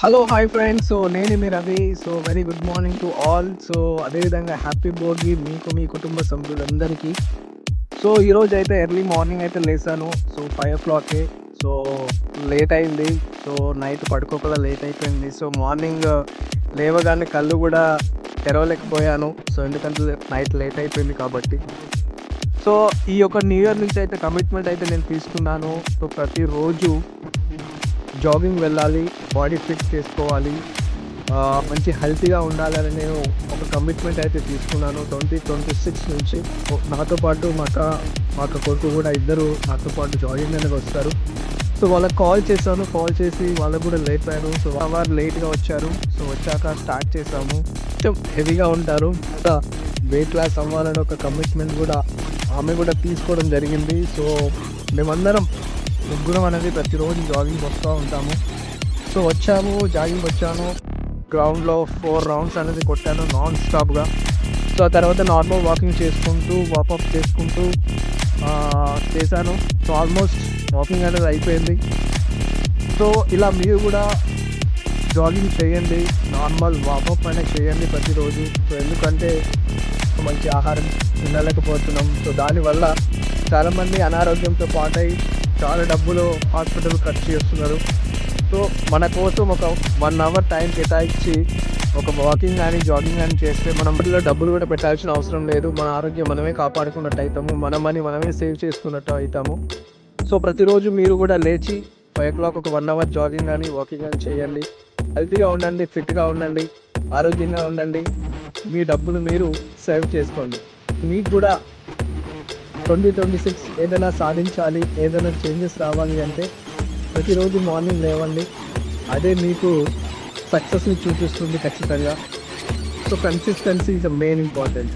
Hello hi friends. So నేను మీ Ravi. So very good morning to all. So అదేవిధంగా happy Bhogi మీకు మీ కుటుంబ సభ్యులందరికీ. సో ఈరోజు అయితే ఎర్లీ మార్నింగ్ అయితే లేసాను. So 5 o'clock. సో లేట్ అయింది. సో నైట్ పడుకోకుండా లేట్ అయిపోయింది. సో మార్నింగ్ లేవగానే కళ్ళు కూడా తెరవలేకపోయాను. సో ఎందుకంటే నైట్ లేట్ అయిపోయింది కాబట్టి. సో ఈ యొక్క న్యూ ఇయర్ నుంచి అయితే కమిట్మెంట్ అయితే నేను తీసుకున్నాను. సో ప్రతిరోజు జాగింగ్ వెళ్ళాలి, బాడీ ఫిట్ చేసుకోవాలి, మంచి హెల్తీగా ఉండాలని నేను ఒక కమిట్మెంట్ అయితే తీసుకున్నాను 2026 నుంచి. నాతో పాటు మా అక్క కొడుకు కూడా ఇద్దరు నాతో పాటు జాగింగ్ అనేది వస్తారు. సో వాళ్ళకి కాల్ చేశాను. కాల్ చేసి వాళ్ళకు కూడా లేట్ అయ్యారు. సో వారు లేట్గా వచ్చారు. సో వచ్చాక స్టార్ట్ చేసాము. కొంచెం హెవీగా ఉంటారు, వెయిట్ లాస్ అవ్వాలని ఒక కమిట్మెంట్ కూడా ఆమె కూడా తీసుకోవడం జరిగింది. సో మేమందరం ముగ్గురం అనేది ప్రతిరోజు జాగింగ్ వస్తూ ఉంటాము. సో జాగింగ్ వచ్చాను. గ్రౌండ్లో 4 రౌండ్స్ అనేది కొట్టాను నాన్ స్టాప్గా. సో ఆ తర్వాత నార్మల్ వాకింగ్ చేసుకుంటూ వాపప్ చేసుకుంటూ చేశాను. సో ఆల్మోస్ట్ వాకింగ్ అనేది అయిపోయింది. సో ఇలా మీరు కూడా జాగింగ్ చేయండి, నార్మల్ వాపప్ అనేది చేయండి ప్రతిరోజు. సో ఎందుకంటే మంచి ఆహారం తినలేకపోతున్నాం. సో దానివల్ల చాలామంది అనారోగ్యంతో పాటై చాలా డబ్బులు హాస్పిటల్ ఖర్చు చేస్తున్నారు. సో మన కోసం ఒక 1 hour టైం కేటాయించి ఒక వాకింగ్ కానీ జాగింగ్ కానీ చేస్తే మనం డబ్బులు కూడా పెట్టాల్సిన అవసరం లేదు. మన ఆరోగ్యం మనమే కాపాడుకున్నట్టు అవుతాము, మన మనీ మనమే సేవ్ చేసుకున్నట్టు అవుతాము. సో ప్రతిరోజు మీరు కూడా లేచి 5 o'clock ఒక 1 hour జాగింగ్ కానీ వాకింగ్ కానీ చేయండి. హెల్తీగా ఉండండి, ఫిట్గా ఉండండి, ఆరోగ్యంగా ఉండండి. మీ డబ్బులు మీరు సేవ్ చేసుకోండి. మీకు కూడా 2026 ఏదైనా సాధించాలి, ఏదైనా చేంజెస్ రావాలి అంటే ప్రతిరోజు మార్నింగ్ లేవండి. అదే మీకు సక్సెస్ని చూపిస్తుంది ఖచ్చితంగా. So consistency is the main important.